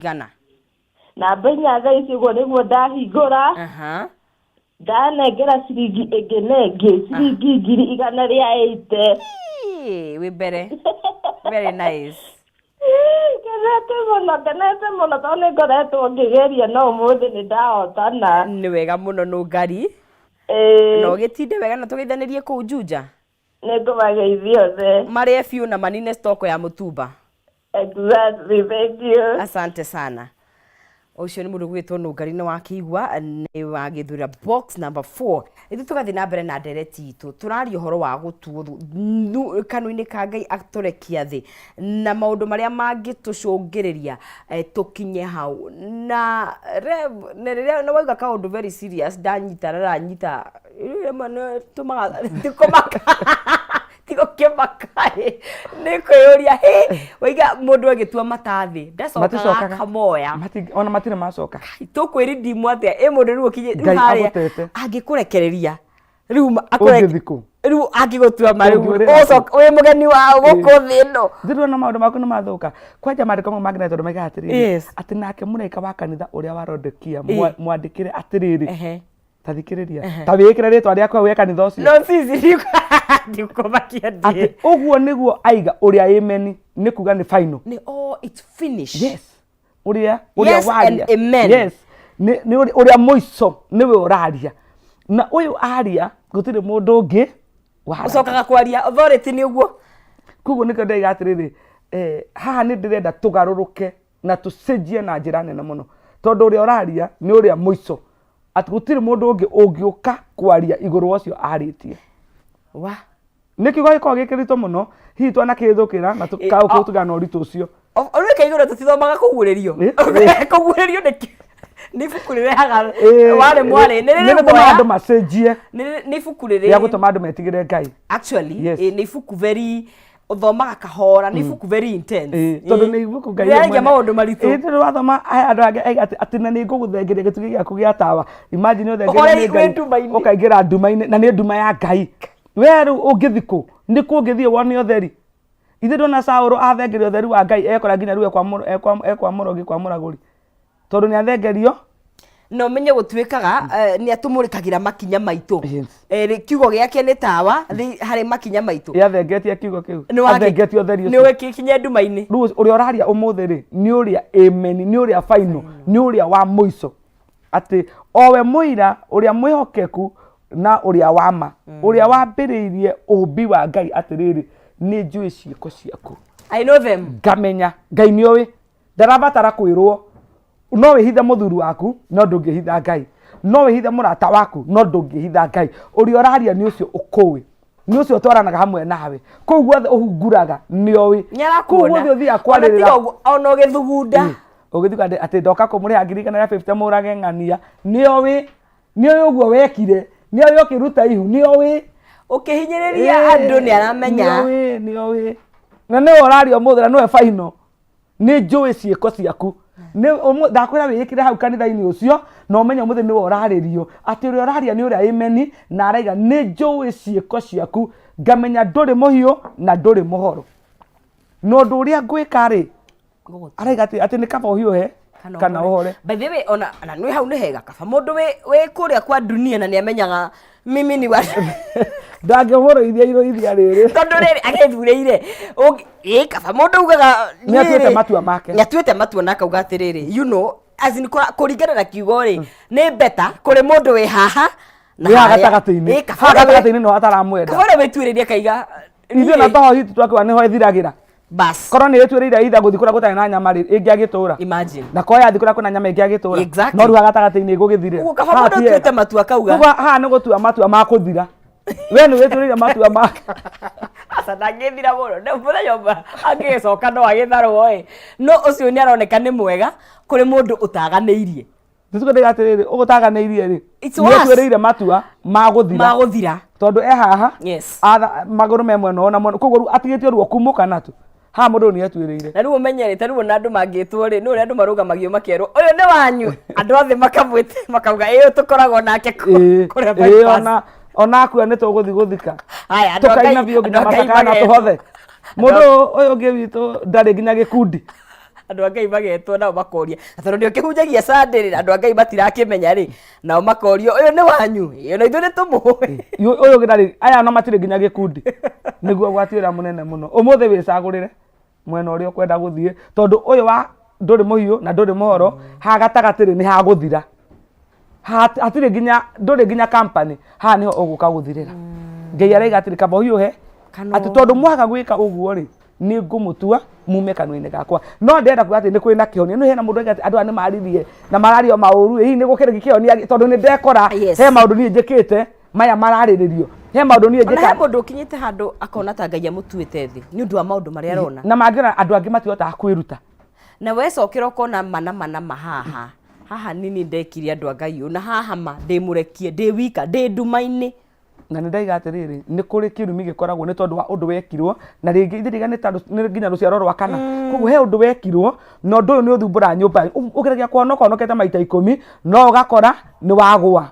Gana. Na benya thaa ici go niguo ndahingũra. Ndanengera ciringi ĩngĩ ciringi ngiri 180. We better. Very nice. Kenete mũno tondũ nĩngoretwo ngĩgeria no ũmũthĩ nĩndahotana. Nĩ wega mũno no ngari. No gĩtinde wega na tũgeithanĩrie kũu Juja. Nĩngũmageithia othe. Marĩe biũ na manine stoko ya mũtumba. Exactly, thank you. Asante sana. Ucio ni mundu gwitwo Nungari ni wakigwa ni wagithura box number 4. Ithu tugathi na mbere na ndereti itu turari uhoro wa gutuo kanuini ka Ngai aturekia thi na maundu maria mangitucungiriria tukinye hau na riria no wauga kaundu very serious ndanyita raranyita mano tumaga tikomaka tigo kemakai nikoyoria waiga mundu agitua matathi ndacoka kamoya ona matire macoka tukwiri atia mundu riu kinye haria angikurekereria riu akorethiko riu angigutua mariu ucoka we mugeni wa guku thino ndiru na maundu maku nimathuka kwanja mandiko magina tondu maiga atiriri ati nake munaika wa kanitha uria warondekia mwandikire atiriri tathikiriria tabikira ritwa riakwa we kanitha ucio no sisi ndikomakia ati uguo niguo aiga uria amen ni kuga ni final ni it's finished. Yes uria waria yes ni uria muico niwe uraria na uyu aria gutire mundu ungi ucokaga kwaria authority ni uguo kuguo niko ndaigatiriri haha ni ndirenda tugaruruke na tucenjie na njira nene muno tondu uria uraria ni uria muico ati gutire mundu ungi ungiuka kwaria iguru ucio aritie wa nikiuga giko gikirito muno hihi twana kithukira na tukau tugana uritu ucio ori kaigura tutithomaga kuguririo kuguririo ni fukurire haga wale mwale nene tuma andu macenjie ni fukurire ya gutuma andu metigire Ngai actually ni fuku very uthomaga kahora ni fuku very intense tondu ni ibuku Ngai ya maundu maritu ndu wathoma andu age ati na ni nguguthengeria gitugi giaku gia tawa imagine uthengeria ni Ngai ukaingira nduma-ini na ni nduma ya Ngai weru ungithiku ni ku ungithie wone utheri ithe ndona Sauro athengerio utheri wa Ngai ekora nginya ruwe kwa murogi kwa muraguri tondu ni athengerio no menye gutwikaga ni atumurikagira makinya maitu kiugo giake ni tawa hari makinya maitu yathengetie kiugo kiu athengetie utheri ucio ni wekikinye nduma-ini ru uria uraria umuthi ri ni uria amen ni uria final ni uria wa muico ati owe muira uria mwihokeku na uria wama uria wambiriirie umbi wa Ngai atiriri ni njui ciiko ciaku I know them ngamenya Ngai ni owi ndarabatara kwirwo no wihithe muthuru waku no ndungihitha Ngai no wihithe murata waku no ndungihitha Ngai uria uraria ni ucio ukuwi ni ucio twaranaga hamwe nawe kou guothe uhunguraga ni owi kou guothe uthia kwaririra ona ugithugunda ugithuka ati ndoka kumuriha ngirikana ya 50 murage ng'ania ni owi uguo wekire ni owi ukiruta ihu ni owi ukihinyiriria andu ni aramenya ni owi na ni orario muthira no final ni njui ciiko ciaku ni ndakwira wikire hau kanitha-ini ucio no menye muthi ni oraririo ati uria oraria ni uria amen na araiga ni njui ciiko ciaku ngamenya nduri muhiu na nduri muhoro no ndu uria ngwika ri araiga ati ni kaba uhiuhe kana uhore by the way ona nwi hau ni hega kaba mundu we kuria kwa dunia na ni amenyaga mimi ni wa ndangehoro ithia riri tondu riri agithureire kaba mundu ugaga ni atuite matua make ni atuite matua na kauga atiriri you know as in kuringana na kiugo ri ni better kuri mundu we haha na gatagati-ini no ataramwenda kaba wetwiriria kaiga ithu na taho hitu twakwa ni ho ithiragira bas korwo ni etwiriria itha guthikura gutari na nyama ri ingi agitura imagine na kwa ya thikura kuna nyama ingi agitura no ruga gatagati-ini gugithire kaba mundu tuite matua kauga kuba ha ni gutua matua ma kuthira we ni wetwiriria matua ma asa ndangithira muno ndio muthenya agicoka no agitharwo no ucio ni aroneka ni mwega kuri mundu utaganiirie ndisuko ndigatiriri ugutaganiirie ri ni etwiriire matua ma guthira tondu haha maguru memwe no na koguo atigitio ruo kumuka natu ha mundu ni etwiriire na riu umenyerete riu na andu mangitwo ri no ri andu marugamagio makerwo uyu ni wanyu andu othe makamwite makauga tukoragwo nake kuria ona akua ni tuguthi guthika haya tukaina biyo nginya matakana tuhothe mundu uyu ngi witu ndari nginya gikundi andå a Ngai magetwo nao makoria tondå nä å kä hunjagia Sunday andå a Ngai matirakĩmenya rĩ nao makorio å yå nĩ wanyu na ithuĩ nĩ tũmũĩ ũyũ gĩtharĩ aya no matirĩ nginya gĩkundi nĩguo gwatuĩra mũnene mũno ũmũthĩ wĩcagũrĩre mwena ũrĩa ũkwenda gũthiĩ tondũ ũyũ wa ndũrĩ mũhiũ na ndũrĩ mũhoro ha gatagatĩ nĩ ha gũthira hatirĩ nginya ndũrĩ nginya company ha nĩho ũgũka gũthirĩra Ngai araiga atĩrĩ kaba hiũhe atĩ tondũ mwaga gwĩka ũguo rĩ nĩ ngũmũtua mume kanua-inĩ gakwa no ndĩrenda kuga atĩ nĩ kwĩna kĩhonia nĩ hena mũndũ atĩ andũ aya nĩ maririe na marario maũru hihi nĩ gũkĩrĩ kĩhonia tondũ nĩ ndekora he maũndũ niĩ njĩkĩte maya mararĩrĩrio he maũndũ niĩ njĩka he mũndũ ũkinyĩte handũ akona ta Ngai amũtuĩte thĩ nĩ ũndũ wa maũndũ marĩa arona na mangĩona andũ angĩ matihotaga kwĩruta na wecokera ũkona mana haha nini ndekire andũ a Ngai na haha ma ndĩmũrekie ndĩ wika ndĩ nduma-inĩ na nĩ ndaiga atĩrĩrĩ nĩ kũrĩ kĩrumi gĩkoragwo nĩ tondũ wa ũndũ wekirwo na rĩngĩ ithiriga nĩ nginya rũciaro rwa kana koguo he ũndũ wekirwo na ũndũ ũyũ nĩ ũthumbũra nyũmba ũgeragia kũhonokete maita 10 no ũgakora nĩ wagũa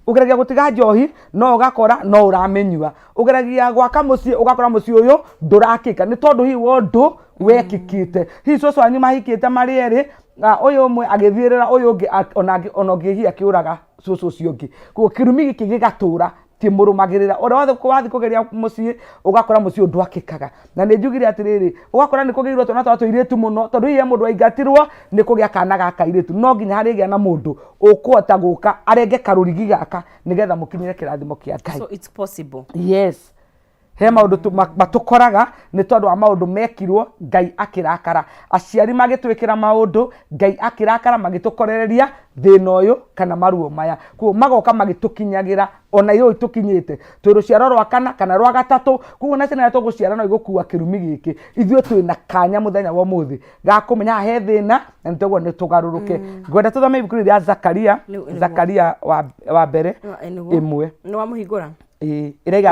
ũgeragia gũtiga njohi no ũgakora no ũramĩnyua ũgeragia gwaka mũciĩ ũgakora mũciĩ ũyũ ndũrakĩka nĩ tondũ hihi wa ũndũ wekĩkĩte hihi cũcũ anyu mahikĩte marĩ erĩ ũyũ ũmwe agĩthiĩrĩra ũyũ ũngĩ ona ũngĩ hihi akĩũraga cũcũ ũcio ũngĩ koguo kĩrumi gĩkĩ gĩgatũra kimurumagirira ora wathi kugeria mucii ugakora mucii ndwakikaga na nĩ njugire atiriri ugakora nĩ kugirwo twana twa tũirĩtu muno tondũ iye mũndũ aingatirwo nĩ kugĩa kana gaka irĩtu no nginya harĩgĩa na mũndũ ũkũhota gũka arenge karũrigi gaka nĩgetha mũkinyire kĩrathimo kĩa Ngai. So it's possible. Yes. He maũndũ matukoraga nĩ tondũ wa maũndũ mekirwo Ngai akirakara aciari magĩtwĩkĩra maũndũ Ngai akirakara magĩtũkorereria thĩna ũyũ kana maruo maya kuo magoka magĩtũkinyagira ona iyo itukinyite twĩ rũciaro rwa kana kana rwa gatatũ kuo na ciana tũgũciara no igũkua kĩrumi gĩkĩ ithuĩ twĩna kanya mũthenya wa mũthĩ ga kũmenya he thĩna na nĩtũguo nĩ tũgarũrũke ngwenda tũthome ibuku rĩa Zakaria wa mbere ĩmwe nĩ wa mũhingũra iraiga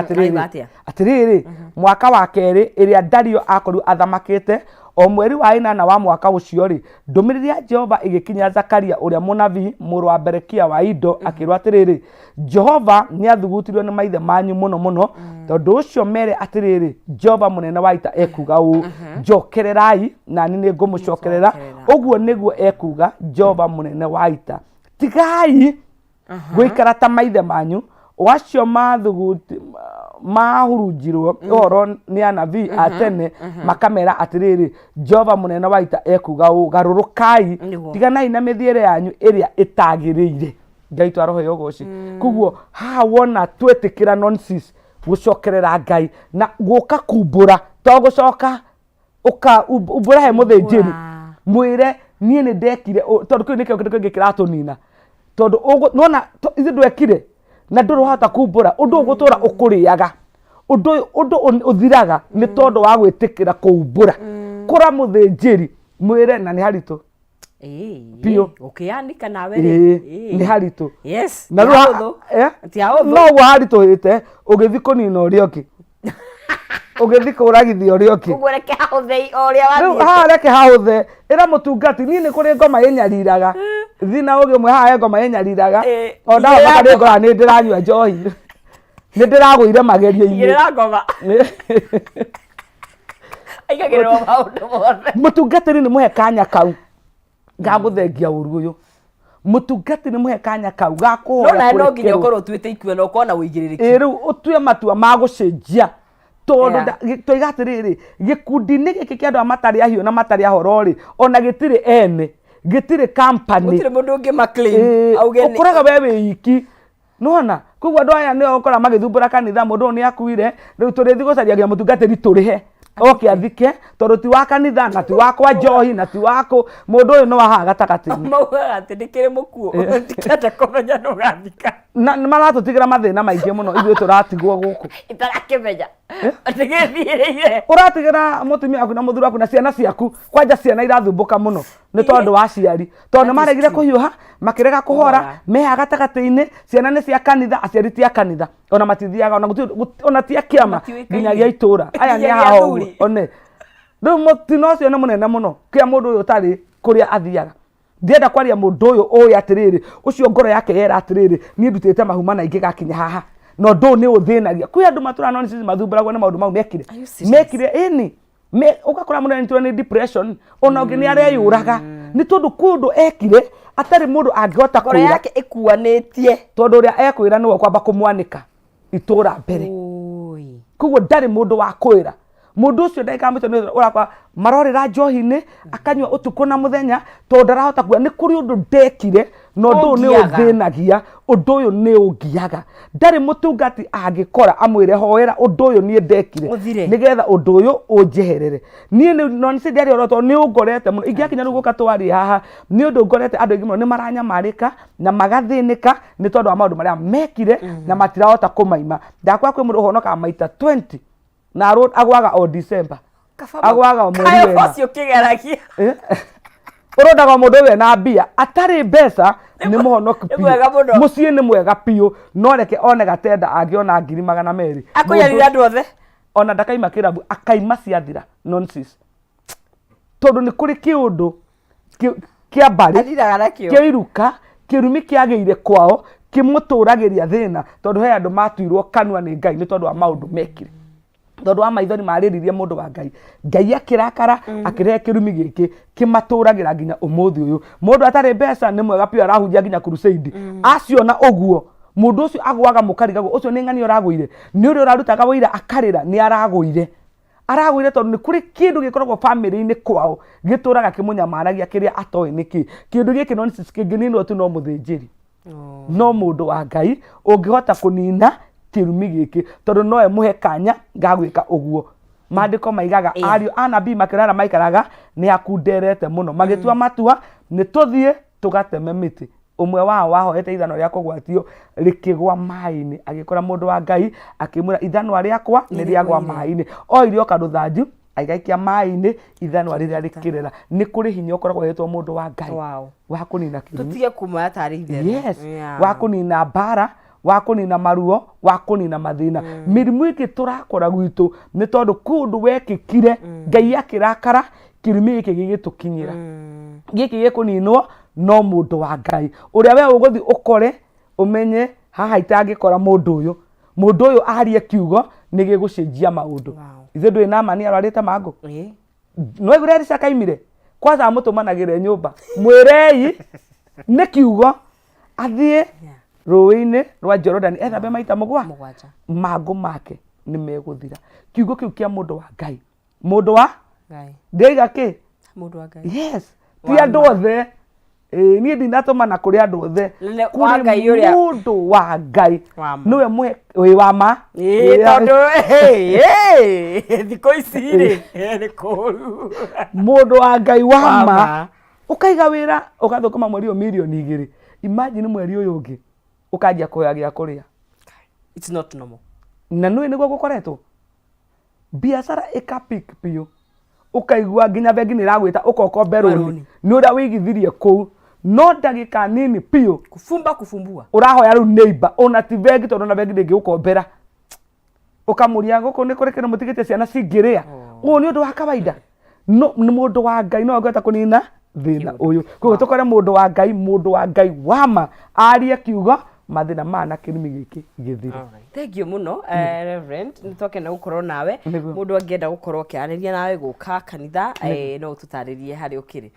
atiriri mwaka wa kerĩ ĩrĩa Dario akoru athamakĩte o mweri wa 8 wa mwaka ũcio ri ndũmĩrĩri ya Jehova ĩgĩkinya Zakaria ũrĩa mũnabii mũrũ wa Berekia wa Ido akĩrwo atiriri Jehova nĩ athugutirio nĩ maithe manyu mũno tondũ ũcio mere atiriri Jehova mũnene wa ita ekuga ũũ njokererai na nĩ ngũmũcokerera ũguo nĩguo ekuga Jehova mũnene wa ita tigai gũikara ta maithe manyu wacio mahurunjirwo oro nĩ anabii atene makamera atiriri Jehova mũnene wa ita ekuga ũũ garũrũkai tiganai na mĩthiĩre yanyu ĩrĩa ĩtagĩrĩire Ngai twaroho yogoci kuguo haha wona twetĩkĩra nonsense gũcokerera Ngai na gũka kumbũra to gũcoka umbũra he mũthĩnjĩri mwĩre niĩ nĩ ndekire tondũ kĩu nĩkĩo kĩndũ kĩngĩ kĩratũnina tondũ nona ithuĩ ndwekire na ndũrĩ hota kumbũra ũndũ ũgũtũra ũkũrĩaga ũndũ ũthiraga nĩ tondũ wa gwĩtĩkĩra kumbũra kũra mũthĩnjĩri mwĩre na nĩ haritũ Pio ukiandika nawe nĩ haritũ yes na no haritũhĩte ũgĩthi kũnina ũrĩa ũngĩ ũgĩthi kũragithia ũrĩa ũngĩ ũguo reke hahũthei ũrĩa wathiĩ haha reke hahũthe ĩra mũtungati niĩ nĩ kũrĩ ngoma ĩnyariraga thina ũgĩ ũmwe haha ngoma ĩnyariraga o ndawa makarĩ ngora nĩ ndĩranyua njohi nĩ ndĩragũire magerio-inĩ igĩrĩra ngoma aigagĩrĩrwo maũndũ mothe mũtungatĩri nĩ mũhe kanya kau gagũthengia ũru ũyũ mũtungatĩri nĩ mũhe kanya kau gakũhoya no nginya ũkorwo ũtuĩte ikue na ũkorwo na ũigĩrĩrĩki rĩu ũtue matua ma gũcenjia tondũ tũiga atĩrĩrĩ gĩkundi-inĩ gĩkĩ kĩa andũ matarĩ ahiũ na matarĩ ahoro rĩ ona gĩtirĩ ene gĩtirĩ company gũtirĩ mũndũ ũngĩ maclaim auge nĩ ũkoraga we wĩ iki nona koguo andũ aya nĩo ũkora magĩthumbũra kanitha mũndũ ũyũ nĩ akuire rĩu tũrĩthi gũcariagia mũtungatĩri tũrĩhe oke athike tondũ ti wa kanitha na ti wakwa njohi na ti wako mũndũ ũyũ no haha gatagatĩ-inĩ maugaga atĩ ndĩkĩrĩ mũkuo ndikenda kũmenya nũ gathika na maratũtigĩra mathĩna maingĩ mũno ithuĩ tũratigwo gũkũ itarakĩmenya ndĩgĩthiĩrĩire ũratigĩra mũtumia waku na mũthuri waku na ciana ciaku kwanja ciana irathumbũka mũno nĩ tondũ wa ciari tondũ nĩ maregire kũhiũha makĩrega kũhora meha gatagatĩ-inĩ ciana nĩ cia kanitha aciari ti a kanitha ona matithiaga ona ti a kĩama nginyagia itũũra aya nĩ haha ũguo one rĩu mũtino ũcio nĩ mũnene mũno kĩa mũndũ ũyũ ũtarĩ kũrĩa athiaga ndienda kwaria mũndũ ũyũ ũĩ atĩrĩrĩ ũcio ngoro yake yera atĩrĩrĩ niĩ ndutĩte mahuma naingĩ gakinya haha no ndũ nĩ ũthĩnagia kwĩ andũ matũra no nĩ mathumburagwo nĩ maũndũ mau mekire ĩni me ukakora mundu anyitwo ni depression ona ungi ni areyuraga ni tondu kundu ekire atari mundu angihota kwira yake ikuanitie tondu uria ekwira niwe kwamba kumwanika itura mbere kuguo ndari mundu wa kwira mundu ucio ndaikamite ni urakwa marorira njohi-ini akanywa utuku na muthenya tondu ndarahota kuga ni kuri undu ndekire no ndu ni uthinagia undu uyu ni ungiaga ndari mutungati angikora amwire hoera undu uyu ni ndekire nigetha undu uyu unjeherere ni no ni ndari oroto ni ungorete muno ingiakinya riu guka twari haha ni undu ngorete andu aingi muno ni maranyamarika na magathinika ni tondu wa maundu maria mekire na matirahota kumaima ndakwa kwi mundu uhonoka maita 20 na road agwaga o December agwaga o mweri kayo focio kigeragia urodaga mundu we na mbia atari mbeca ni muhonoku mucie ni mwega piu no reke one gatenda angiona 200,000 akuyarira andu othe ona ndakaima kirabu akaima ciathira nonsense tondu ni kuri kiundu kia bari kia iruka kirumi kiageire kwao kimuturagiria thina tondu he andu matuirwo kanua ni Ngai ni tondu wa maundu mekire tondu wa maithori mariririe mundu wa Ngai Ngai akirakara akirehe kirumi giki kimaturagira nginya umuthi uyu mundu atari mbeca ni mwega pia arahunjia nginya crusade aciona uguo mundu ucio agwaga mukarigago ucio ni ng'ani uragwire ni uri urarutaga wira akarira ni aragwire tondu ni kuri kindu gikoragwo family-ini kwao gituraga kimunyamaragia kiria atoi niki kindu giki no ncingininwo tu no muthinjiri no mundu wa Ngai ungihota kunina kirumi giki tondu noe muhe kanya gagwika uguo mandiko maigaga ario anabii makirara maikaraga ni akunderete muno magitua matua ni tuthie tugateme miti umwe wao wahoete ithano ria kugwatio rikigwa mai-ini agikora mundu wa Ngai akimura ithano riakwa ni riagwa mai-ini oirio kaduthanju aigaikia mai-ini ithano riria rikirera ni kuri hinya ukoragwo hetwo mundu wa Ngai wa kunina kirumi tutige kuma atari ithe yes wa kunina bara wa kunina maruo wa kunina mathina mirimu iki turakora gwitu ni tondu kundu wekikire Ngai akirakara kirumi iki gigitukinyira giki gikuninwo no mundu wa Ngai uria we uguthi ukore umenye haha itangikora mundu uyu arie kiugo ni gigucenjia maundu ithe ndui na mani arwarite mangu no igure risa kaimire kwanza amutumanagire nyumba mwirei ni kiugo athie ruini rwa Jordan ethabe maita mugwanja mangu make ni meguthira kiugo kiu kia mundu wa Ngai ndeiga ki mundu wa Ngai yes ti andu othe ni ndinatumana kuri andu othe kuri mundu wa Ngai niwe muhe wi wama tondu thiko ici ri ni kuru mundu wa Ngai wama ukaiga wira ugathukuma mweri o milioni 2 imagine mweri uyu ungi ukanjia kuya gia kuria it's not normal na nui niguo gukoretwo biashara ikapik piu ukaigua nginya bengi ni ragwita ukoko runi ni uria wigithirie kuu no ndagika nini piu kufumbua urahoya riu neighbor ona ti bengi tondu na bengi ndingi ukombera ukamuria guku ni kuri kina mutigite ciana cingiria uyu ni undu wa kawaida no ni mundu wa Ngai no angeta kunina thina uyu koguo tukore mundu wa Ngai wama arie kiugo mathina mana kirimi giki githire thank you muno reverend nitoke na gukorwo nawe mundu angienda gukorwo kiariria nawe guka kanitha no tutaririe hari ukiri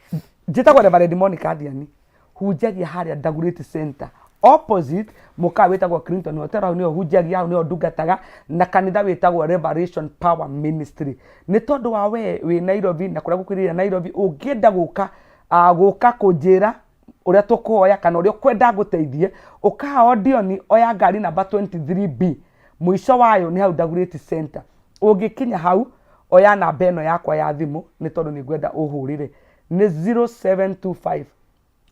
njitagwo Reverend Monica Athiani hunjagia haria Dagoretti Center opposite muka wetagwo Clinton Hotel ni hunjagia ni ndungataga na kanitha wetagwo Revelation Power Ministry ni tondu wa we Nairobi na kuria gukwirira Nairobi ungienda guka kunjira uria tukuoya kana uria kwenda guteithie uka audioni oya ngari namba 23B mwisho wayo ni hau Dagoretti Center ungikinya hau oya namba eno yakwa ya thimu ni tondu ni ngwenda uhurire ni 0725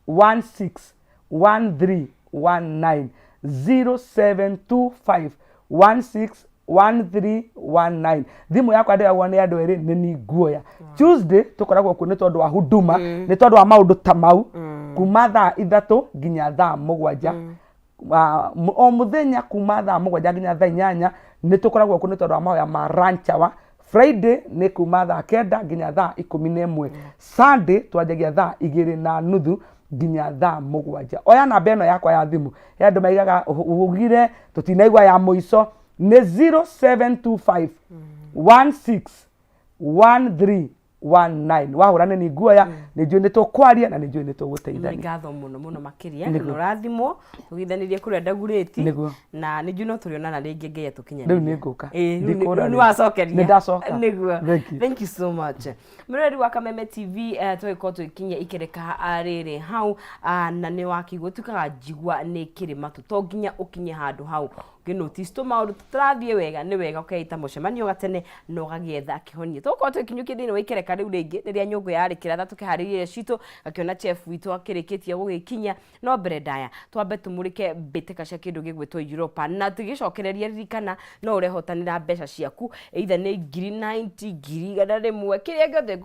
161319 0725 161319 thimu yakwa ndiragwo ni andu eri ni nguoya Tuesday tukoragwo ku ni tondu wa huduma ni tondu wa maundu ta mau kuma thaa 3 nginya thaa 7 o muthenya kuma thaa 7 nginya thaa 8 ni tukoragwo ku ni tondu wa mahoya ma ranchawa Friday ni kuma thaa 9 nginya thaa 11 Sunday twanjagia thaa 2:30 nginya thaa 7 oya namba eno yakwa ya thimu he andu maigaga ugire tutinaigwa ya muico ni 0725 16 1319 wahurane ni guoya ni njui ni tukwaria na ni njui ni tuguteithania ngatho muno makiria no rathimo tugithanirie kuria ndagureti na ni njui no turionana ringi ngeya tukinyana riu ni nguka ni wacokeria ni ndacoka niguo thank you so much mirori wa Kameme TV twiko twikinya ikereka ariri hau na ni wakigwo tukaga jigwa ni kirima tutonginya ukinye handu hau notice to maundu tutarathie wega ni wega ukeita mucemanio gatene no gagietha kihonio tuko twikinyukie thini wa ikereka riu ringi riria nyungu ya Rikiratha tukihariria citu gakiona chef witu akirikitie gugikinya no mbere ndaya twambe tumurike mbitĩka cia kindu gigwitwo Europa na tugicokereria ririkana no urehotanira mbeca ciaku either ni 90 ngiri 100 kiria giothe